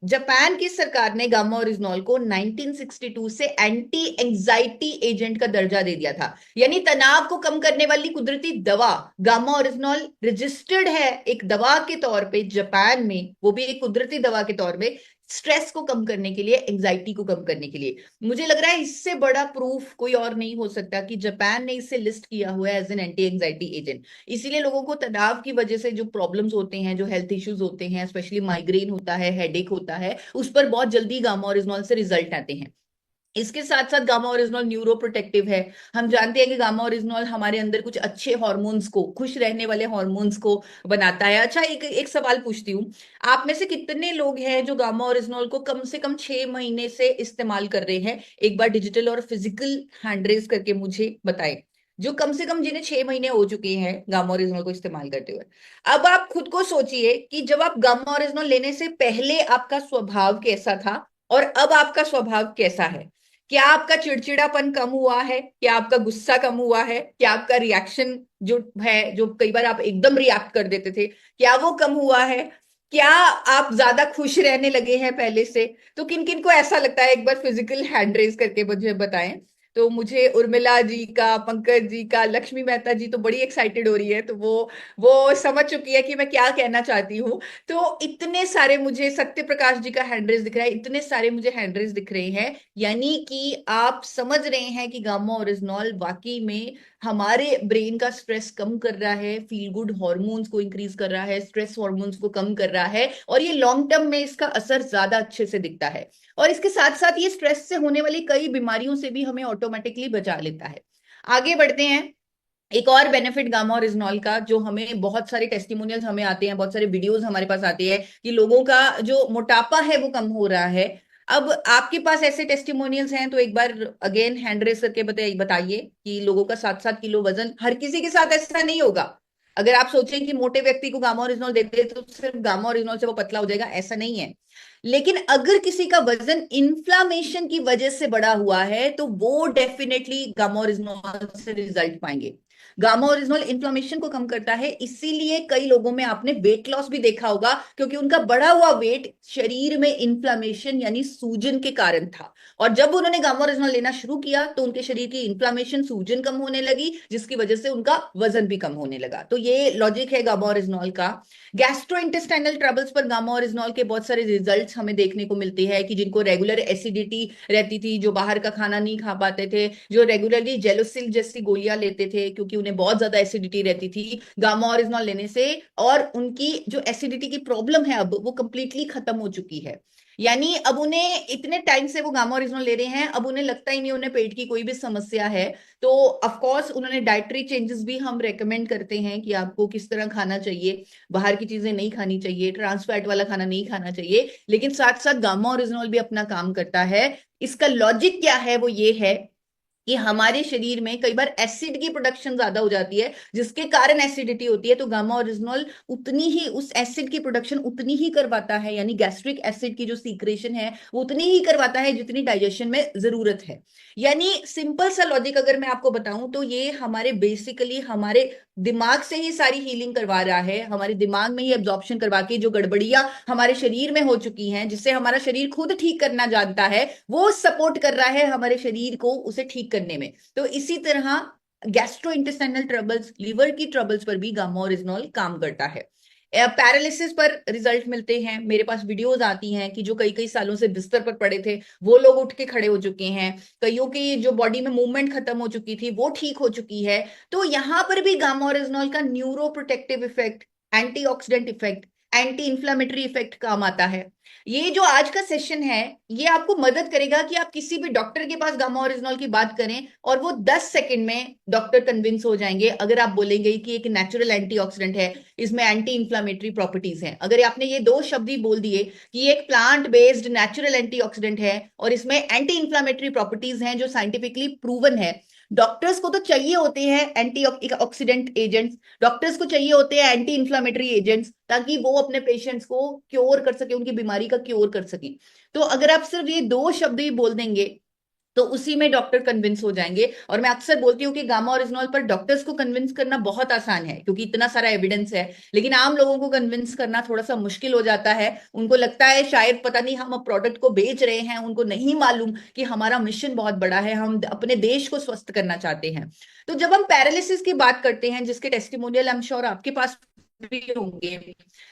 जापान की सरकार ने गामा ओरिजिनॉल को 1962 से एंटी एंजाइटी एजेंट का दर्जा दे दिया था, यानी तनाव को कम करने वाली कुदरती दवा गामा ओरिजिनॉल रजिस्टर्ड है एक दवा के तौर पे जापान में, वो भी एक कुदरती दवा के तौर पे, स्ट्रेस को कम करने के लिए, एंजाइटी को कम करने के लिए। मुझे लग रहा है इससे बड़ा प्रूफ कोई और नहीं हो सकता कि जापान ने इसे लिस्ट किया हुआ है as an anti anxiety agent. इसीलिए लोगों को तनाव की वजह से जो प्रॉब्लम्स होते हैं, जो हेल्थ इश्यूज होते हैं, स्पेशली माइग्रेन होता है, हेडेक होता है, उस पर बहुत जल्दी गामा ओरिजिनॉल से रिजल्ट आते हैं। इसके साथ साथ गामा ओरिजिनॉल न्यूरो प्रोटेक्टिव है। हम जानते हैं कि गामा ओरिजिनॉल हमारे अंदर कुछ अच्छे हार्मोन्स को, खुश रहने वाले हार्मोन्स को बनाता है। अच्छा, एक एक सवाल पूछती हूँ, आप में से कितने लोग हैं जो गामा ओरिजिनॉल को कम से कम 6 महीने से इस्तेमाल कर रहे हैं? एक बार डिजिटल और फिजिकल हैंड रेज करके मुझे बताएं, जो कम से कम जिन्हें 6 महीने हो चुके हैं गामा ओरिजिनॉल को इस्तेमाल करते हुए। अब आप खुद को सोचिए कि जब आप गामा ओरिजिनॉल लेने से पहले आपका स्वभाव कैसा था और अब आपका स्वभाव कैसा है। क्या आपका चिड़चिड़ापन कम हुआ है? क्या आपका गुस्सा कम हुआ है? क्या आपका रिएक्शन जो है, जो कई बार आप एकदम रिएक्ट कर देते थे, क्या वो कम हुआ है? क्या आप ज्यादा खुश रहने लगे हैं पहले से? तो किन किन को ऐसा लगता है, एक बार फिजिकल हैंड रेज करके मुझे बताएं। तो मुझे उर्मिला जी का, पंकज जी का, लक्ष्मी मेहता जी तो बड़ी एक्साइटेड हो रही है, तो वो समझ चुकी है कि मैं क्या कहना चाहती हूँ। तो इतने सारे मुझे, सत्य प्रकाश जी का हैंडरेज दिख रहा है, इतने सारे मुझे हैंडरेज दिख रहे हैं, यानी कि आप समझ रहे हैं कि गामा ओरिजिनॉल वाकई में हमारे ब्रेन का स्ट्रेस कम कर रहा है, फील गुड हार्मोन्स को इंक्रीज कर रहा है, स्ट्रेस हार्मोन्स को कम कर रहा है, और ये लॉन्ग टर्म में इसका असर ज्यादा अच्छे से दिखता है। और इसके साथ साथ ये स्ट्रेस से होने वाली कई बीमारियों से भी हमें ऑटोमेटिकली बचा लेता है। आगे बढ़ते हैं। एक और बेनिफिट गामा ओरिजिनॉल का जो हमें बहुत सारे टेस्टिमोनियल्स हमें आते हैं, बहुत सारे वीडियोस हमारे पास आते हैं कि लोगों का जो मोटापा है वो कम हो रहा है। अब आपके पास ऐसे टेस्टिमोनियल्स हैं तो एक बार अगेन हैंड रेस करके बताइए कि लोगों का 7-7 किलो वजन, हर किसी के साथ ऐसा नहीं होगा। अगर आप सोचें कि मोटे व्यक्ति को गामा ओरिजिनॉल देते तो सिर्फ गामा ओरिजिनॉल से वो पतला हो जाएगा, ऐसा नहीं है। लेकिन अगर किसी का वजन इन्फ्लामेशन की वजह से बढ़ा हुआ है तो वो डेफिनेटली गामा ओरिजिनॉल से रिजल्ट पाएंगे। गामा ओरिजिनॉल इन्फ्लामेशन को कम करता है, इसीलिए कई लोगों में आपने वेट लॉस भी देखा होगा, क्योंकि उनका बढ़ा हुआ वेट शरीर में इन्फ्लामेशन यानी सूजन के कारण था। और जब उन्होंने गामा ओरिजिनॉल लेना शुरू किया तो उनके शरीर की इन्फ्लामेशन, सूजन कम होने लगी, जिसकी वजह से उनका वजन भी कम होने लगा। तो ये लॉजिक है गामा ओरिजिनॉल का। गैस्ट्रोइंटेस्टाइनल ट्रबल्स पर गामा ओरिजिनॉल के बहुत सारे रिजल्ट्स हमें देखने को मिलते हैं कि जिनको रेगुलर एसिडिटी रहती थी, जो बाहर का खाना नहीं खा पाते थे, जो रेगुलरली जेलोसिल जैसी गोलियां लेते थे क्योंकि उन्हें बहुत ज्यादा एसिडिटी रहती थी, गामा ओरिजिनॉल लेने से और उनकी जो एसिडिटी की प्रॉब्लम है अब वो कंप्लीटली खत्म हो चुकी है। यानी अब उन्हें इतने टाइम से वो गामा ओरिजिनल ले रहे हैं, अब उन्हें लगता ही नहीं उन्हें पेट की कोई भी समस्या है। तो ऑफ कोर्स उन्होंने डाइटरी चेंजेस भी हम रेकमेंड करते हैं कि आपको किस तरह खाना चाहिए, बाहर की चीजें नहीं खानी चाहिए, ट्रांस फैट वाला खाना नहीं खाना चाहिए, लेकिन साथ साथ गामा ओरिजिनल भी अपना काम करता है। इसका लॉजिक क्या है? वो ये है कि हमारे शरीर में कई बार एसिड की प्रोडक्शन ज्यादा हो जाती है, जिसके कारण एसिडिटी होती है, तो गामा ओरिजिनल उतनी ही उस एसिड की प्रोडक्शन उतनी ही करवाता है, यानी गैस्ट्रिक एसिड की जो सीक्रेशन है वो उतनी ही करवाता है जितनी डाइजेशन में जरूरत है। यानी सिंपल सा लॉजिक अगर मैं आपको बताऊं तो ये हमारे बेसिकली हमारे दिमाग से ही सारी हीलिंग करवा रहा है, हमारे दिमाग में ही एब्जॉर्प्शन करवा के जो गड़बड़ियां हमारे शरीर में हो चुकी हैं, जिससे हमारा शरीर खुद ठीक करना जानता है, वो सपोर्ट कर रहा है हमारे शरीर को उसे ठीक करने में। तो इसी तरह गैस्ट्रोइंटेस्टाइनल ट्रबल्स, लिवर की ट्रबल्स पर भी गामा ओरिजिनॉल काम करता है। पैरालिसिस पर रिजल्ट मिलते हैं, मेरे पास वीडियोस आती हैं कि जो कई कई सालों से बिस्तर पर पड़े थे वो लोग उठ के खड़े हो चुके हैं, कईयों की जो बॉडी में मूवमेंट खत्म हो चुकी थी वो ठीक हो चुकी है। तो यहां पर भी गामा ओरिजिनॉल का neuro protective effect, antioxidant effect, anti inflammatory effect काम आता है। ये जो आज का सेशन है, ये आपको मदद करेगा कि आप किसी भी डॉक्टर के पास गामा ओरिजिनॉल की बात करें और वो 10 सेकंड में डॉक्टर कन्विंस हो जाएंगे अगर आप बोलेंगे कि एक नेचुरल एंटीऑक्सीडेंट है, इसमें एंटी इंफ्लेमेटरी प्रॉपर्टीज हैं। अगर आपने ये दो शब्द ही बोल दिए कि ये एक प्लांट बेस्ड नेचुरल एंटीऑक्सीडेंट है और इसमें एंटी इंफ्लेमेटरी प्रॉपर्टीज हैं जो साइंटिफिकली प्रूवन है, डॉक्टर्स को तो चाहिए होते हैं एंटी ऑक्सीडेंट एजेंट्स, डॉक्टर्स को चाहिए होते हैं एंटी इंफ्लेमेटरी एजेंट्स, ताकि वो अपने पेशेंट्स को क्योर कर सके, उनकी बीमारी का क्योर कर सके। तो अगर आप सिर्फ ये दो शब्द ही बोल देंगे तो उसी में डॉक्टर कन्विंस हो जाएंगे। और मैं अक्सर बोलती हूँ कि गामा ओरिजिनॉल पर डॉक्टर्स को कन्विंस करना बहुत आसान है क्योंकि इतना सारा एविडेंस है, लेकिन आम लोगों को कन्विंस करना थोड़ा सा मुश्किल हो जाता है। उनको लगता है शायद पता नहीं हम प्रोडक्ट को बेच रहे हैं, उनको नहीं मालूम कि हमारा मिशन बहुत बड़ा है, हम अपने देश को स्वस्थ करना चाहते हैं। तो जब हम पैरालिसिस की बात करते हैं, जिसके टेस्टिमोनियल आई एम श्योर आपके पास भी होंगे,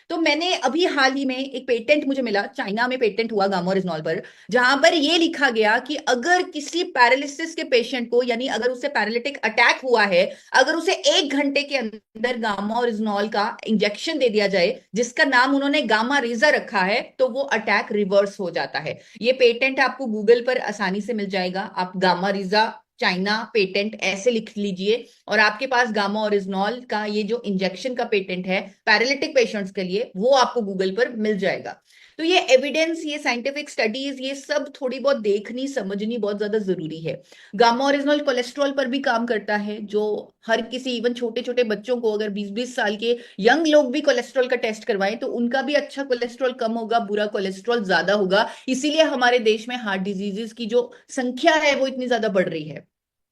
तो मैंने अभी हाल ही में एक पेटेंट मुझे मिला, चाइना में पेटेंट हुआ गामा ओरिजिनॉल पर, जहां पर यह लिखा गया कि अगर किसी पैरालिसिस के पेशेंट को, यानी अगर उसे पैरालिटिक अटैक हुआ है, अगर उसे 1 घंटे के अंदर गामा ओरिजिनॉल का इंजेक्शन दे दिया जाए, जिसका नाम उन्होंने गामा रेजा रखा है, तो वो अटैक रिवर्स हो जाता है। ये पेटेंट आपको गूगल पर आसानी से मिल जाएगा, आप गामा रेजा चाइना पेटेंट ऐसे लिख लीजिए और आपके पास गामा ओरिजिनॉल का ये जो इंजेक्शन का पेटेंट है पैरालिटिक पेशेंट्स के लिए, वो आपको गूगल पर मिल जाएगा। तो ये एविडेंस, ये साइंटिफिक स्टडीज, ये सब थोड़ी बहुत देखनी समझनी बहुत ज्यादा जरूरी है। गामा ओरिजिनॉल कोलेस्ट्रॉल पर भी काम करता है, जो हर किसी, इवन छोटे छोटे बच्चों को, अगर 20-20 साल के यंग लोग भी कोलेस्ट्रॉल का टेस्ट करवाएं तो उनका भी अच्छा कोलेस्ट्रॉल कम होगा, बुरा कोलेस्ट्रॉल ज्यादा होगा। इसीलिए हमारे देश में हार्ट डिजीजेस की जो संख्या है वो इतनी ज्यादा बढ़ रही है।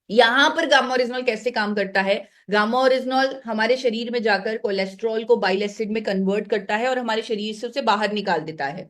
यहां पर गामा ओरिजिनॉल कैसे काम करता है? गामा ओरिजिनॉल हमारे शरीर में जाकर कोलेस्ट्रॉल को बाइल एसिड में कन्वर्ट करता है और हमारे शरीर से उसे बाहर निकाल देता है।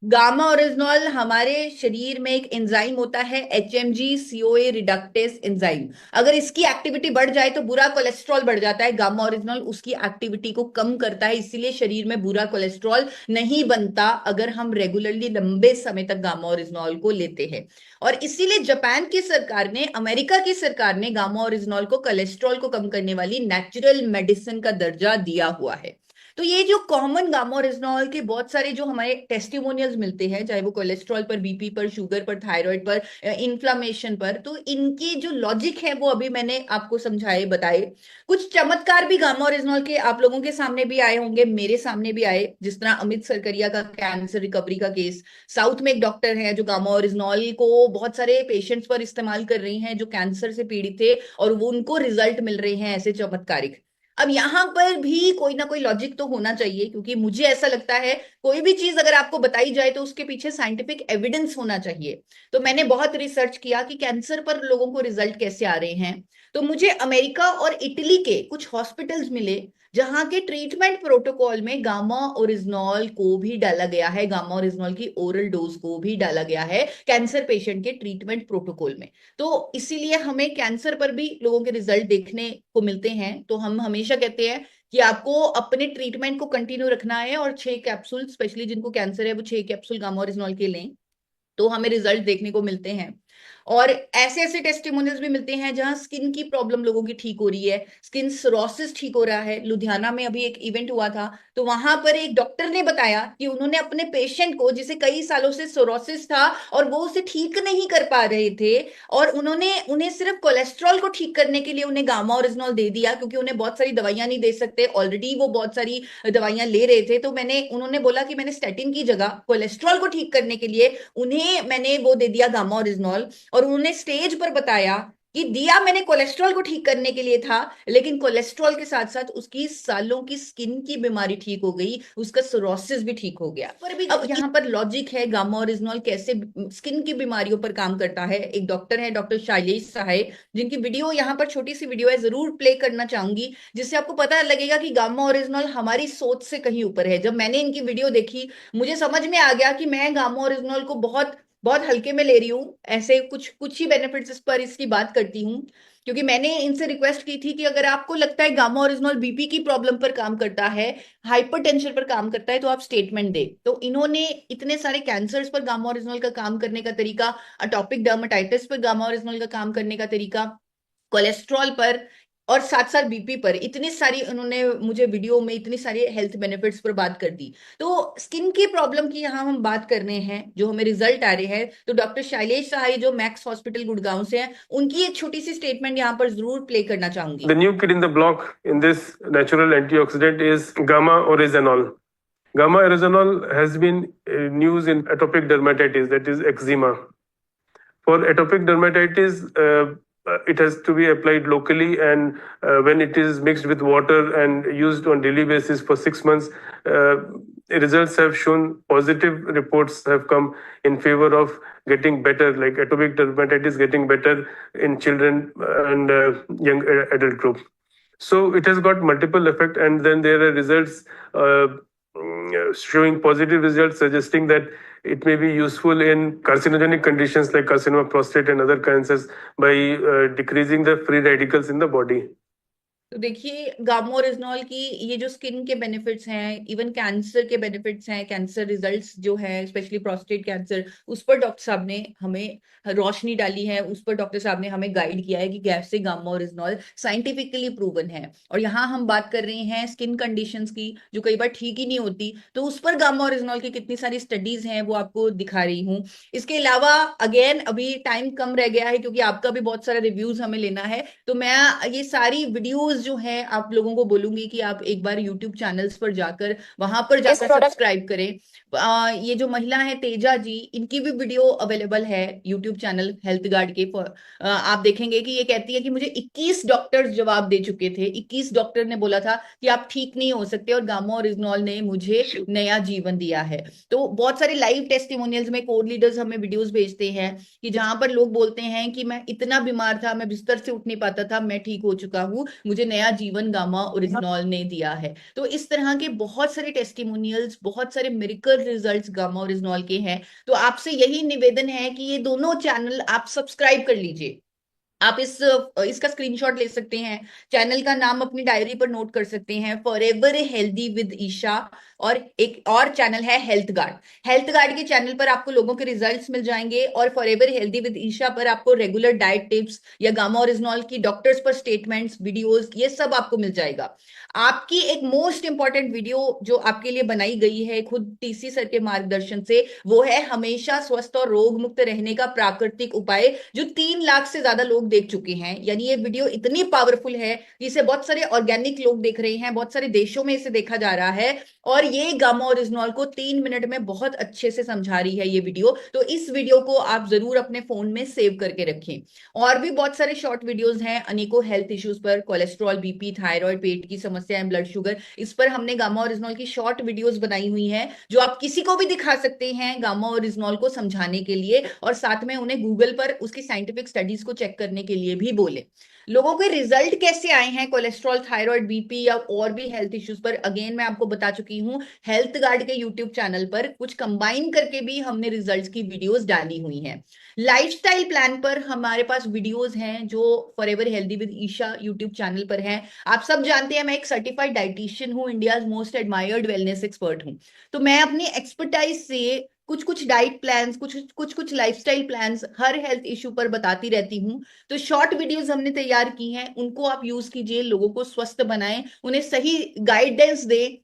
गामा ओरिजिनॉल हमारे शरीर में एक एंजाइम होता है, HMG CoA रिडक्टेस एंजाइम। अगर इसकी एक्टिविटी बढ़ जाए तो बुरा कोलेस्ट्रॉल बढ़ जाता है, गामा ओरिजिनॉल उसकी एक्टिविटी को कम करता है, इसीलिए शरीर में बुरा कोलेस्ट्रॉल नहीं बनता अगर हम रेगुलरली लंबे समय तक गामा ओरिजिनॉल को लेते हैं। और इसीलिए जापान की सरकार ने, अमेरिका की सरकार ने गामा ओरिजिनॉल को कोलेस्ट्रॉल को कम करने वाली नेचुरल मेडिसिन का दर्जा दिया हुआ है। तो ये जो कॉमन गामा ओरिजिनॉल के बहुत सारे जो हमारे टेस्टिमोनियल्स मिलते हैं, चाहे वो कोलेस्ट्रॉल पर, बीपी पर, शुगर पर, थायराइड पर, इन्फ्लामेशन पर, तो इनकी जो लॉजिक है वो अभी मैंने आपको समझाए, बताए। कुछ चमत्कार भी गामा ओरिजिनॉल के आप लोगों के सामने भी आए होंगे, मेरे सामने भी आए, जिस तरह अमित सरकरिया का कैंसर रिकवरी का केस। साउथ में एक डॉक्टर है जो गामा ओरिजिनॉल को बहुत सारे पेशेंट्स पर इस्तेमाल कर रही हैं जो कैंसर से पीड़ित थे, और वो उनको रिजल्ट मिल रहे हैं ऐसे चमत्कारिक। अब यहां पर भी कोई ना कोई लॉजिक तो होना चाहिए, क्योंकि मुझे ऐसा लगता है कोई भी चीज अगर आपको बताई जाए तो उसके पीछे साइंटिफिक एविडेंस होना चाहिए। तो मैंने बहुत रिसर्च किया कि कैंसर पर लोगों को रिजल्ट कैसे आ रहे हैं। तो मुझे अमेरिका और इटली के कुछ हॉस्पिटल्स मिले जहां के ट्रीटमेंट प्रोटोकॉल में गामा ओरिजिनॉल को भी डाला गया है, गामा ओरिजिनॉल की ओरल डोज को भी डाला गया है कैंसर पेशेंट के ट्रीटमेंट प्रोटोकॉल में। तो इसीलिए हमें कैंसर पर भी लोगों के रिजल्ट देखने को मिलते हैं। तो हम हमेशा कहते हैं कि आपको अपने ट्रीटमेंट को कंटिन्यू रखना है और 6 कैप्सूल, स्पेशली जिनको कैंसर है वो 6 कैप्सूल गामा ओरिजिनॉल के लें, तो हमें रिजल्ट देखने को मिलते हैं। और ऐसे ऐसे टेस्टिमोनियल्स भी मिलते हैं जहां स्किन की प्रॉब्लम लोगों की ठीक हो रही है, स्किन सिरोसिस ठीक हो रहा है। लुधियाना में अभी एक इवेंट हुआ था, तो वहां पर एक डॉक्टर ने बताया कि उन्होंने अपने पेशेंट को, जिसे कई सालों से सिरोसिस था और वो उसे ठीक नहीं कर पा रहे थे, और उन्होंने उन्हें सिर्फ कोलेस्ट्रॉल को ठीक करने के लिए उन्हें गामा ओरिजिनॉल दे दिया, क्योंकि उन्हें बहुत सारी दवाइयां नहीं दे सकते, ऑलरेडी वो बहुत सारी दवाइयां ले रहे थे। तो उन्होंने बोला कि मैंने स्टेटिन की जगह कोलेस्ट्रॉल को ठीक करने के लिए उन्हें मैंने वो दे दिया गामा ओरिजिनॉल। और उन्होंने स्टेज पर बताया कि दिया मैंने कोलेस्ट्रॉल को ठीक करने के लिए था, लेकिन कोलेस्ट्रॉल के साथ साथ उसकी सालों की स्किन की बीमारी ठीक हो गई, उसका सिरोसिस भी ठीक हो गया। पर भी अब यहाँ पर लॉजिक है गामा ओरिजिनॉल कैसे स्किन की बीमारियों पर काम करता है। एक डॉक्टर है, डॉक्टर शैलेश सहाय, जिनकी वीडियो यहाँ पर छोटी सी वीडियो है, जरूर प्ले करना चाहूंगी, जिससे आपको पता लगेगा कि गामा ओरिजिनॉल हमारी सोच से कहीं ऊपर है। जब मैंने इनकी वीडियो देखी, मुझे समझ में आ गया कि मैं गामा ओरिजिनॉल को बहुत बहुत हल्के में ले रही हूँ, ऐसे कुछ कुछ ही बेनिफिट्स इस पर इसकी बात करती हूँ। क्योंकि मैंने इनसे रिक्वेस्ट की थी कि अगर आपको लगता है गामा ओरिजिनॉल बीपी की प्रॉब्लम पर काम करता है, हाइपरटेंशन पर काम करता है, तो आप स्टेटमेंट दे। तो इन्होंने इतने सारे कैंसर्स पर गामा ओरिजिनॉल का काम करने का तरीका, अटोपिक डर्मेटाइटिस पर गामा ओरिजिनॉल का काम करने का तरीका, कोलेस्ट्रॉल पर, और साथ साथ बीपी पर इतनी सारी उन्होंने मुझे वीडियो में इतनी सारी हेल्थ बेनिफिट्स पर बात कर दी। तो स्किन की प्रॉब्लम की यहाँ हम बात कर रहे हैं, जो हमें रिजल्ट आ रहे हैं, तो डॉक्टर शैलेश सहाय जो मैक्स हॉस्पिटल गुड़गांव से हैं, उनकी एक छोटी सी स्टेटमेंट यहाँ पर जरूर प्ले करना चाहूंगी। The new kid in the block in this natural antioxidant is gamma oryzanol. Gamma oryzanol has been used in atopic dermatitis, that is eczema. For atopic dermatitis, it has to be applied locally, and when it is mixed with water and used on daily basis for 6 months, results have shown, positive reports have come in favor of getting better, like atopic dermatitis getting better in children and young adult group. So it has got multiple effect, and then there are results showing positive results suggesting that it may be useful in carcinogenic conditions like carcinoma prostate and other cancers by decreasing the free radicals in the body. तो देखिए गामा ओरिजिनॉल की ये जो स्किन के बेनिफिट्स हैं, इवन कैंसर के बेनिफिट्स हैं, कैंसर रिजल्ट्स जो है स्पेशली प्रोस्टेट कैंसर, उस पर डॉक्टर साहब ने हमें रोशनी डाली है, उस पर डॉक्टर साहब ने हमें गाइड किया है कि कैसे गामा ओरिजिनॉल साइंटिफिकली प्रूवन है। और यहाँ हम बात कर रहे हैं स्किन कंडीशंस की जो कई बार ठीक ही नहीं होती, तो उस पर गामा ओरिजिनॉल की कितनी सारी स्टडीज हैं वो आपको दिखा रही हूँ। इसके अलावा अगेन अभी टाइम कम रह गया है क्योंकि आपका भी बहुत सारा रिव्यूज हमें लेना है, तो मैं ये सारी वीडियोस जो है आप लोगों को बोलूंगी कि आप एक बार यूट्यूब चैनल्स पर जाकर वहां पर जाकर सब्सक्राइब करें। ये जो महिला है तेजा जी, इनकी भी वीडियो अवेलेबल है यूट्यूब चैनल हेल्थ गार्ड के। आप देखेंगे कि ये कहती है कि मुझे 21 डॉक्टर्स जवाब दे चुके थे, 21 डॉक्टर ने बोला था कि आप ठीक नहीं हो सकते और गामा ओरिजिनॉल ने मुझे नया जीवन दिया है। तो बहुत सारे लाइव टेस्टिमोनियल्स में कोर लीडर्स हमें वीडियोस भेजते हैं कि जहां पर लोग बोलते हैं कि मैं इतना बीमार था, मैं बिस्तर से उठ नहीं पाता था, मैं ठीक हो चुका हूं, मुझे नया जीवन गामा ओरिजिनॉल ने दिया है। तो इस तरह के बहुत सारे टेस्टिमोनियल्स, बहुत सारे मिरेकल रिजल्ट्स गामा ओरिजिनॉल के हैं। तो आपसे यही निवेदन है कि ये दोनों चैनल आप सब्सक्राइब कर लीजिए। आप इसका स्क्रीनशॉट ले सकते हैं, चैनल का नाम अपनी डायरी पर नोट कर सकते हैं, फॉरएवर हेल्दी विद ईशा, और एक और चैनल है हेल्थ गार्ड। हेल्थ गार्ड के चैनल पर आपको लोगों के रिजल्ट्स मिल जाएंगे और फॉरएवर हेल्दी विद ईशा पर आपको रेगुलर डाइट टिप्स या गामा ओरिजिनॉल की डॉक्टर्स पर स्टेटमेंट्स, वीडियोस, ये सब आपको मिल जाएगा। आपकी एक मोस्ट इंपॉर्टेंट वीडियो जो आपके लिए बनाई गई है खुद टीसी सर के मार्गदर्शन से, वो है हमेशा स्वस्थ और रोग मुक्त रहने का प्राकृतिक उपाय, जो 3 लाख से ज्यादा लोग देख चुके हैं। यानी ये वीडियो इतनी पावरफुल है, इसे बहुत सारे ऑर्गेनिक लोग देख रहे हैं, बहुत सारे देशों में इसे देखा जा रहा है, और ये गामा ओरिजिनॉल को 3 मिनट में बहुत अच्छे से समझा रही है ये वीडियो। तो इस वीडियो को आप जरूर अपने फोन में सेव करके रखें। और भी बहुत सारे शॉर्ट वीडियोस हैं अनेकों हेल्थ इश्यूज पर, कोलेस्ट्रॉल, बीपी, थायराइड, पेट की समस्याएं, ब्लड शुगर, इस पर हमने गामा ओरिजिनॉल की शॉर्ट वीडियोस बनाई हुई हैं जो आप किसी को भी दिखा सकते हैं गामा ओरिजिनॉल को समझाने के लिए, और साथ में उन्हें गूगल पर उसकी साइंटिफिक स्टडीज को चेक करने के लिए भी बोले। लोगों के रिजल्ट कैसे आए हैं कोलेस्ट्रॉल, थायराइड, बीपी या और भी हेल्थ इश्यूज पर, अगेन मैं आपको बता चुकी हूं, हेल्थ गार्ड के यूट्यूब चैनल पर कुछ कंबाइन करके भी हमने रिजल्ट्स की वीडियोस डाली हुई हैं। लाइफस्टाइल प्लान पर हमारे पास वीडियोस हैं जो forever healthy with Isha YouTube channel पर हैं। आप सब जानते हैं मैं एक सर्टिफाइड डाइटिशियन हूं, India's most admired wellness expert हूं। तो मैं अपनी एक्सपर्टाइज से कुछ कुछ डाइट प्लान्स, कुछ लाइफस्टाइल प्लान्स हर हेल्थ इश्यू पर बताती रहती हूँ। तो शॉर्ट वीडियोस हमने तैयार की हैं, उनको आप यूज कीजिए, लोगों को स्वस्थ बनाएं, उन्हें सही गाइडेंस दें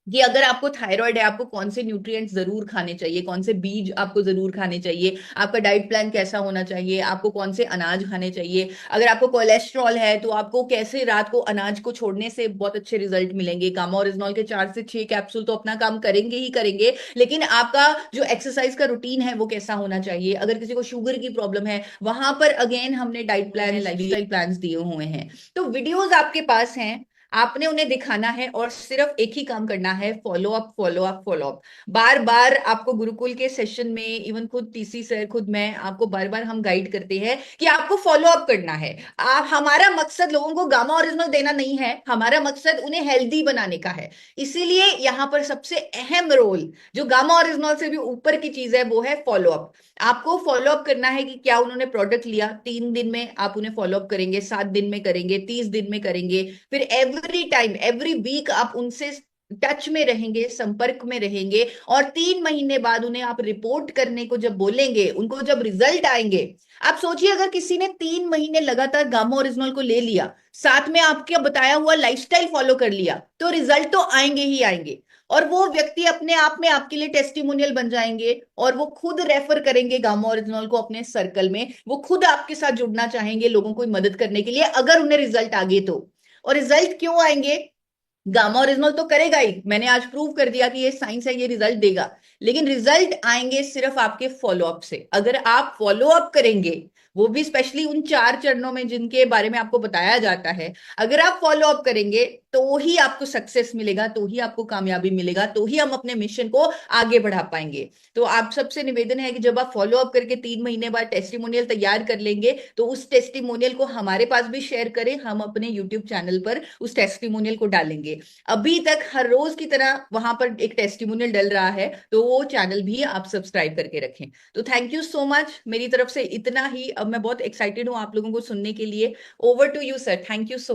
कि अगर आपको थायराइड है आपको कौन से न्यूट्रिएंट्स जरूर खाने चाहिए, कौन से बीज आपको जरूर खाने चाहिए, आपका डाइट प्लान कैसा होना चाहिए, आपको कौन से अनाज खाने चाहिए। अगर आपको कोलेस्ट्रॉल है तो आपको कैसे रात को अनाज को छोड़ने से बहुत अच्छे रिजल्ट मिलेंगे। गामा ओरिजिनॉल के 4 से 6 कैप्सूल तो अपना काम करेंगे ही करेंगे, लेकिन आपका जो एक्सरसाइज का रूटीन है वो कैसा होना चाहिए। अगर किसी को शुगर की प्रॉब्लम है, वहां पर अगेन हमने डाइट प्लान, लाइफस्टाइल प्लान दिए हुए हैं। तो वीडियोज आपके पास हैं, आपने उन्हें दिखाना है और सिर्फ एक ही काम करना है, follow up, follow up, follow up. बार बार आपको गुरुकुल के सेशन में, इवन खुद टीसी सर, खुद मैं, आपको बार बार हम गाइड करते हैं कि आपको फॉलो अप करना है। हमारा मकसद लोगों को गामा ओरिजिनल देना नहीं है, हमारा मकसद उन्हें हेल्दी बनाने का है। इसीलिए यहाँ पर सबसे अहम रोल जो गामा ओरिजिनल से भी ऊपर की चीज है वो है फॉलो अप। आपको फॉलो अप करना है कि क्या उन्होंने प्रोडक्ट लिया, 3 दिन में आप उन्हें फॉलो अप करेंगे, 7 दिन में करेंगे, 30 दिन में करेंगे, फिर एवरी टाइम, एवरी वीक आप उनसे टच में रहेंगे, संपर्क में रहेंगे, और 3 महीने बाद उन्हें आप रिपोर्ट करने को जब बोलेंगे, उनको जब रिजल्ट आएंगे, आप सोचिए अगर किसी ने 3 महीने लगातार गामा ओरिजिनल को ले लिया, साथ में आपके बताया हुआ लाइफस्टाइल फॉलो कर लिया, तो रिजल्ट तो आएंगे ही आएंगे। और वो व्यक्ति अपने आप में आपके लिए टेस्टिमोनियल बन जाएंगे, और वो खुद रेफर करेंगे गामा ओरिजिनल को अपने सर्कल में, वो खुद आपके साथ जुड़ना चाहेंगे लोगों को मदद करने के लिए, अगर उन्हें रिजल्ट आ गए तो। और रिजल्ट क्यों आएंगे? गामा ओरिजिनल तो करेगा ही, मैंने आज प्रूव कर दिया कि ये साइंस है, ये रिजल्ट देगा। लेकिन रिजल्ट आएंगे सिर्फ आपके फॉलोअप से। अगर आप फॉलोअप करेंगे, वो भी स्पेशली उन 4 चरणों में जिनके बारे में आपको बताया जाता है, अगर आप फॉलोअप करेंगे तो ही आपको सक्सेस मिलेगा, तो ही आपको कामयाबी मिलेगा, तो ही हम अपने मिशन को आगे बढ़ा पाएंगे। तो आप सबसे निवेदन है कि जब आप फॉलोअप करके 3 महीने बाद टेस्टिमोनियल तैयार कर लेंगे, तो उस टेस्टिमोनियल को हमारे पास भी शेयर करें, हम अपने यूट्यूब चैनल पर उस टेस्टिमोनियल को डालेंगे। अभी तक हर रोज की तरह वहां पर एक टेस्टिमोनियल डल रहा है, तो वो चैनल भी आप सब्सक्राइब करके रखें। तो थैंक यू सो मच, मेरी तरफ से इतना ही। अब मैं बहुत एक्साइटेड हूं आप लोगों को सुनने के लिए। Over to you sir, thank you so